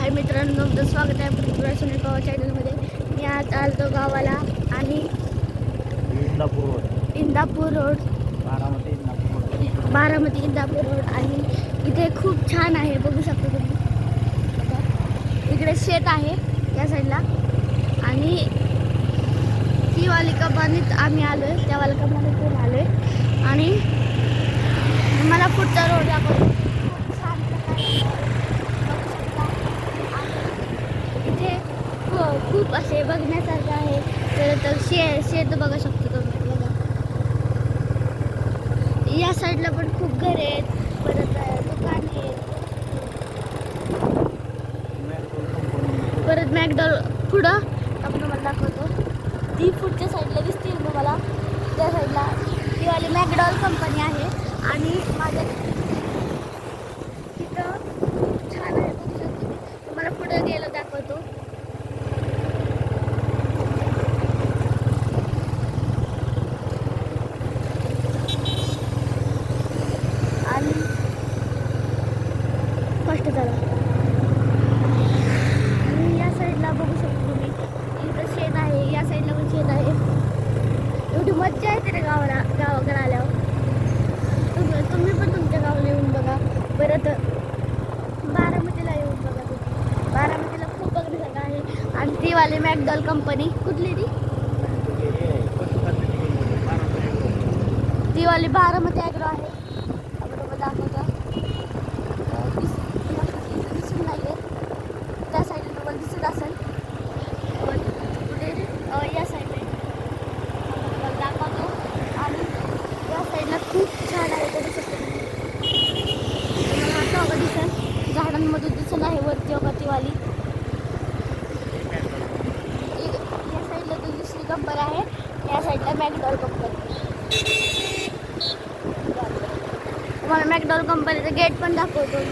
हाय मित्रांनो, तुमचं स्वागत आहे पृथ्वीराज सुनील पवार चॅनलमध्ये. मी आज आलतो गावाला आणि इंदापूर रोड बारामती इंदापूर रोड आणि इथे खूप छान आहे, बघू शकता तुम्ही. इकडे शेत आहे या साईडला आणि ती वाली कंपनीत आम्ही आलोय, त्या वाली कंपनीतून आलोय आणि मला पुढचा रोड दाखवतो. इथे खूप असे बघण्यासारखं आहे. तर शेत बघू शकतो तुम्ही बघा. या साईडला पण खूप घरे आहेत, परत दुकान आहेत, परत मॅकडॉल पुढं आपण तुम्हाला दाखवतो. ती पुढच्या साईडला दिसतील तुम्हाला, त्या साईडला ती वाली मॅकडॉल कंपनी आहे आणि माझ्या तिथं छान आहे, बघू शकतो. तुम्हाला पुढं गेलं दाखवतो. आणि फर्स्ट झाला आणि या साईडला बघू शकतो तुम्ही, इथं शेत आहे, या साईडला पण शेत आहे. एवढी मज्जा येते रे गावाकडे आल्यावर. तुम्ही पण तुमच्या गावाला येऊन बघा. परत बारामतीला येऊन बघा तुम्ही. बारामतीला खूप बघण्यासारखं आहे. आणि ती वाली मॅकडॉल कंपनी कुठली ती वाली बारामती ॲग्रो आहे. आपण तुम्हाला दाखवतो. दिसून नाही येत, त्या साईडला तुम्हाला दिसत असेल. पुढे या साईडला तुम्हाला दाखवतो आणि या साईडला खूप छान आहे, बघू शकतो तुम्हाला. आता बघा दिसेल, झाडांमधून दिसत आहे वरती बघा ती वाली. या साईडला ती दुसरी कंपनी आहे, या साईडला मॅकडॉल कंपनी. तुम्हाला मॅकडॉल कंपनीचं गेट पण दाखवतो मी.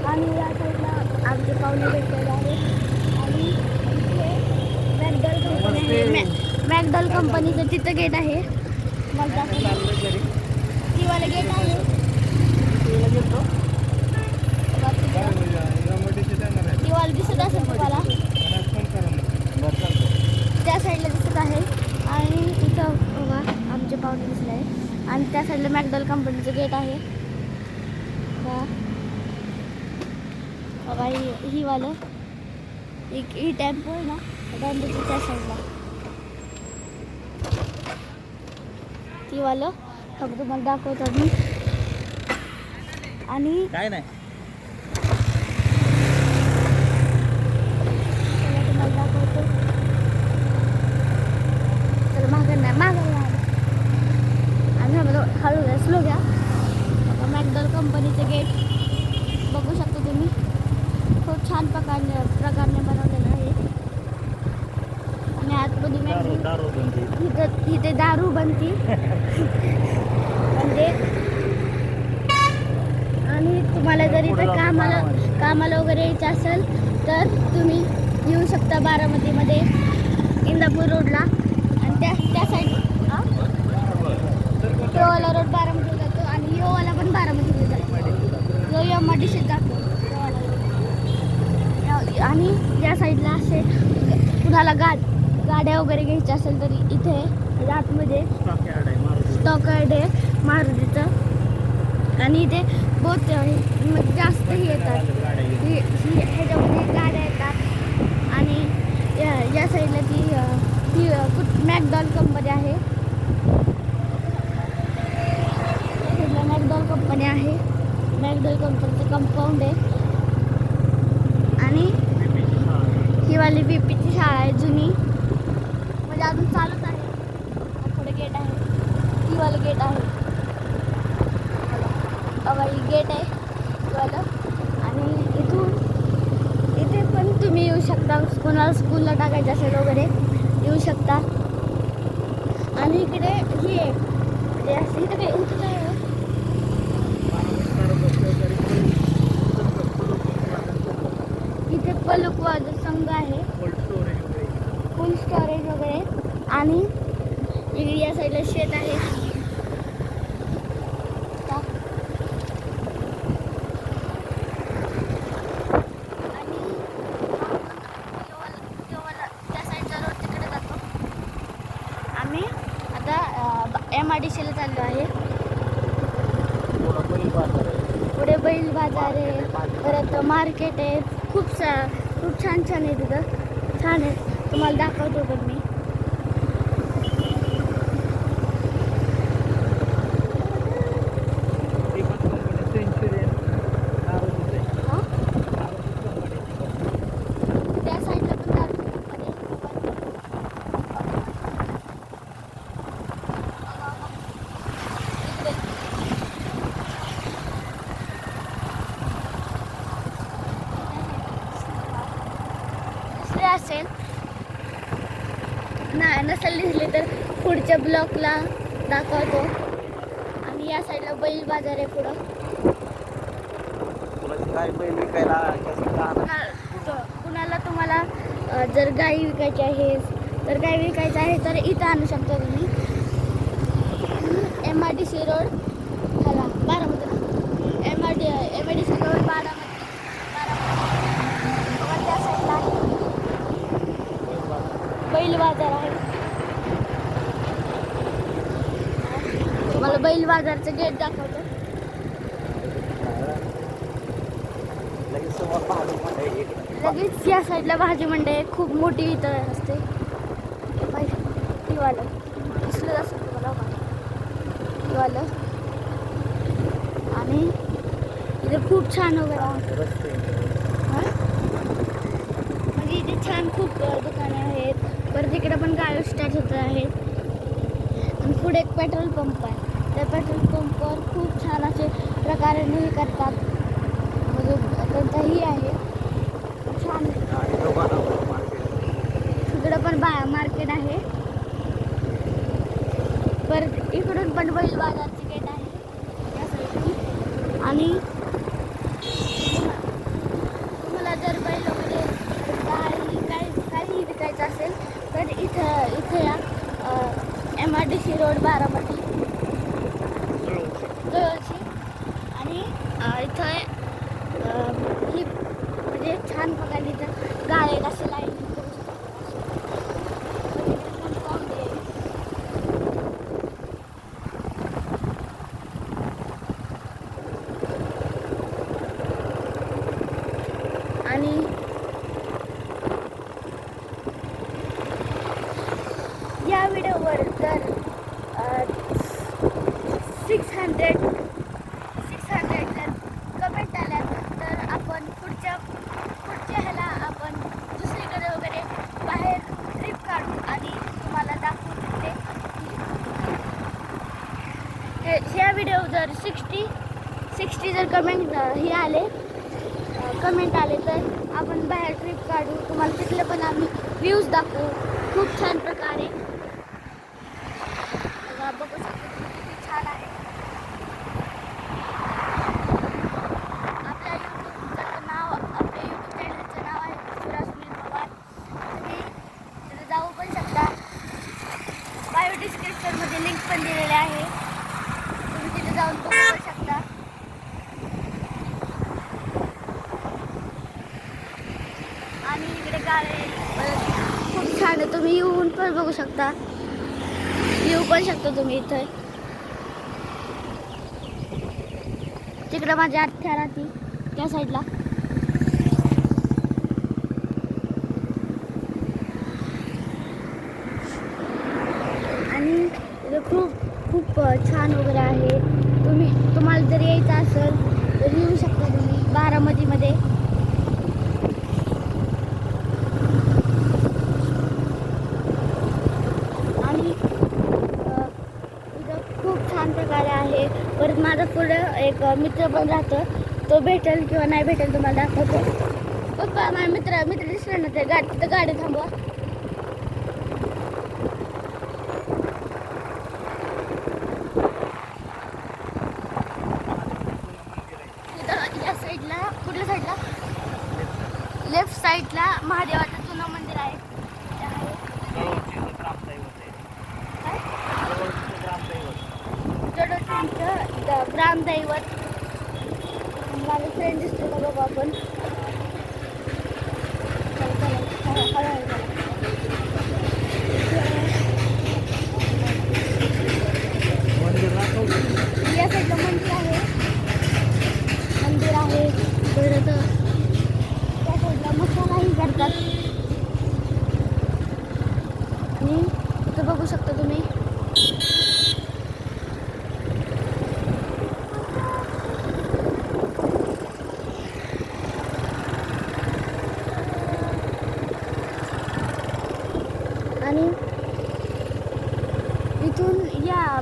आणि या साईडला आमचे पाहुणे भेटलेले आहे आणि इथे मॅकडॉल कंपनी आहे. मॅकडॉल कंपनीचं तिथं गेट आहे, मला दाखवतो. ती वाला गेट आहे. ती वाला दिसत असेल तुम्हाला, त्या साईडला दिसत आहे. आणि इथं बघा आमचे पाहुणे दिसले आहे आणि त्या साईडला मॅकडॉल कंपनीचं गेट आहे बघा. ही वालं ही टेम्पो आहे ना, टेम्पोची त्या साईडला ती वालं फक्त तुम्हाला दाखवतो मी. आणि काय नाही तुम्हाला दाखवतो. तर मागं आणि हळू घ्या, स्लो घ्या. मॅकडॉल कंपनीचं गेट बघू शकता तुम्ही, खूप छान प्रकारने बनवलेलं आहे. आणि आतमध्ये इथे दारू बनती म्हणजे. आणि तुम्हाला जर इथं कामाला वगैरे यायचं असेल तर तुम्ही येऊ शकता बारामतीमध्ये इंदापूर रोडला. आणि त्या साईड योवाला रोड बारामतीला जातो आणि योवाला पण बारामतीला जातो. यो MIDC जातो. आणि या साईडला असे कुणाला गाड्या वगैरे घ्यायच्या असेल तर इथे आतमध्ये स्टॉक यार्ड आहे मारुतीचं. आणि इथे बहुत जास्त हे येतात, ह्याच्यामध्ये गाड्या येतात. आणि या साईडला ती मॅकडॉल कंपनी आहे, मॅकडॉल कंपनी आहे. मॅकडॉल कंपनीचं कंपाऊंड आहे. आणि ही वाली BPची शाळा आहे जुनी, म्हणजे अजून चालूच आहे. पुढे गेट आहे, ही वाली गेट आहे बघा, ही गेट आहे वालं. आणि इथे पण तुम्ही येऊ शकता, कोणाला स्कूलला टाकायचं असेल वगैरे येऊ शकता. आणि इकडे ही आहे म्हणजे असं इथं काय इथे पलुकवाद संघ आहे, फुल स्टोरेज वगैरे. आणि इकडे या साईडला शेत आहे. MIDC ला चाललो आहे. पुढे बैल बाजार आहे, परत मार्केट आहे. खूप छान छान आहे तिथं. छान आहे, तुम्हाला दाखवतो पण मी. त्या साईडला पण असेल नाही नसेल दिसले तर पुढच्या ब्लॉकला दाखवतो. आणि या साईडला बैल बाजार आहे. पुढं कुणाला तुम्हाला जर गाई विकायची आहे तर गाई विकायचं आहे तर इथं आणू शकता तुम्ही. MIDC रोड ह्याला बारामती, MIDC रोड बारामती त्या साईडला आहे बैल बाजार आहे. तुम्हाला बैल बाजारचं गेट दाखवतो. लगेच या साईडला भाजी मंडई आहे, खूप मोठी इथं असते. दिवालं दिसलं असेल तुम्हाला दिवालं. आणि इथे खूप छान वगैरे म्हणजे इथे छान खूप दुकाने आहेत. परत इकडे पण गाडी स्टार्ट होत आहेत. आणि पुढे एक पेट्रोल पंप आहे. त्या पेट्रोल पंपवर खूप छान असे प्रकारे हे करतात. म्हणजे त्यांचाही आहे छान. इकडं पण मार्केट आहे. परत इकडून पण बैल बाजारचे गेट आहे त्या साईडून. आणि तुम्हाला जर बैल वगैरे काही विकायचं असेल तर इथं या MIDC रोड बारामती जवळची. आणि इथं ही म्हणजे छान प्रकारे इथं गाळे असे लाईन आणि या व्हिडिओवर जर 600 जर कमेंट आल्या तर आपण पुढच्या ह्याला आपण दुसरीकडे वगैरे बाहेर ट्रिप काढू आणि तुम्हाला दाखवू ते. ह्या व्हिडिओ जर 60 जर कमेंट आले तर आपण बाहेर ट्रिप काढू. तुम्हाला तिथले पण आम्ही व्ह्यूज दाखवू खूप छान प्रकारे. बघू शकतो खूप छान आहे. आपल्या यूट्यूबचं नाव आपल्या यूट्यूब चॅनलचं नाव आहे सुरा सुनील पवार. तुम्ही तिथे जाऊ पण शकता. बायो डिस्क्रिप्शनमध्ये लिंक पण दिलेली आहे. तुम्ही तिथे जाऊन बघू पण शकता. आणि इकडे गाळे खूप छान आहे. तुम्ही येऊन पण बघू शकता. येऊ पण शकता तुम्ही इथे. तिकडे माझी आत्या राहते त्या साईडला. आणि इथे खूप छान वगैरे आहे. तुम्हाला जर यायचं असेल तर येऊ शकता तुम्ही बारामतीमध्ये. आणि इथं खूप छान प्रकारे आहे. परत माझा पुढं एक मित्र पण राहतो. तो भेटेल किंवा नाही भेटेल तुम्हाला दाखवतो. पप्पा माझा मित्र दिसला ना ते तिथं गाडी थांबवा. या साईडला कुठल्या साईडला लेफ्ट साईडला महादेवाचं जुनं मंदिर आहे. जडोशींचं ग्रामदैवत. माझा फ्रेंड दिसतो का बघू आपण.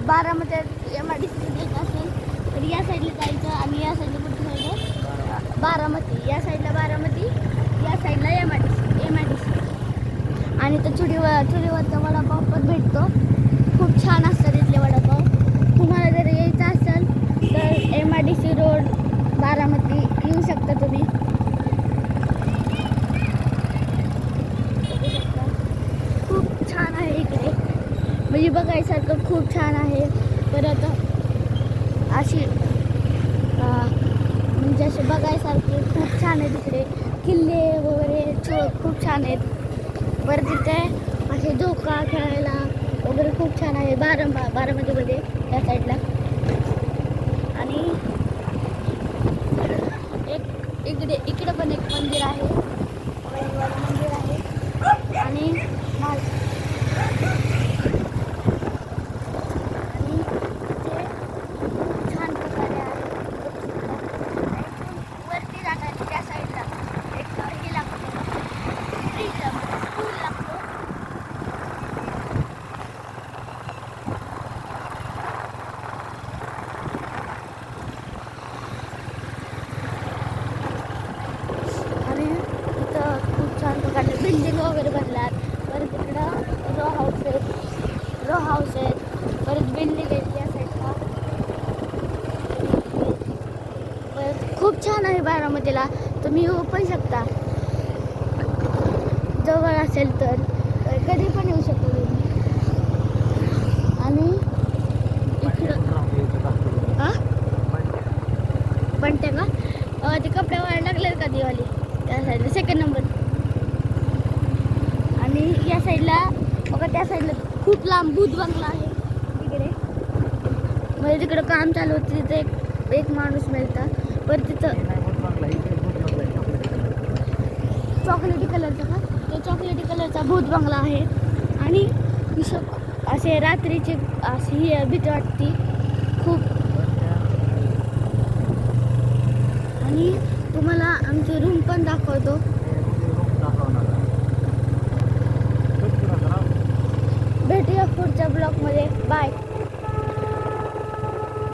बारामती MIDC जायचं असेल तर या साईडला जायचं आणि या साईडला कुठे साईड आहे बारामती, या साईडला बारामती, या साईडला MIDC आणि तर चुलीवरचा वडापाव पण भेटतो. खूप छान असतात इथले वडापाव. तुम्हाला जर यायचं असेल तर MIDC रोड बारामती येऊ शकता तुम्ही. खूप छान आहे इकडे, म्हणजे बघायसारखं खूप छान आहे. परत अशी म्हणजे असे बघायसारखे खूप छान आहे तिकडे. किल्ले वगैरे खूप छान आहेत. परत तिथे असे झोका खेळायला वगैरे खूप छान आहे बारामतीमध्ये त्या साईडला. आणि इकडे पण एक मंदिर आहे, मंदिर आहे. आणि छान प्रकारे आहे. वरती जाताना त्या साईडला एक हे लागतो, पूल लागतो. आणि इथं खूप छान प्रकारे बिल्डिंग वगैरे बनल्यात. परत इकडं रो हाऊस आहेत. परत बिल्डिंग आहेत त्या साईडला. परत खूप छान आहे बारामतीला, तुम्ही येऊ पण शकता. जवळ असेल तर कधी पण येऊ शकता तुम्ही. आणि इकडं बनते का ते कपडे वाढ लागले का दिवाळी त्या साईडला 2nd नंबर. आणि या साईडला बघा, त्या साईडला खूप लांब भूत बंगला आहे तिकडे. म्हणजे तिकडं काम चालू होतं, तिथे एक माणूस मिळतात. परत तिथं चॉकलेटी कलरचा का, तो चॉकलेटी कलरचा भूत बंगला आहे. आणि असे रात्रीची अशी भीती वाटते खूप. आणि तुम्हाला आमची रूम पण दाखवतो. भेटूया पुढच्या ब्लॉगमध्ये. बाय.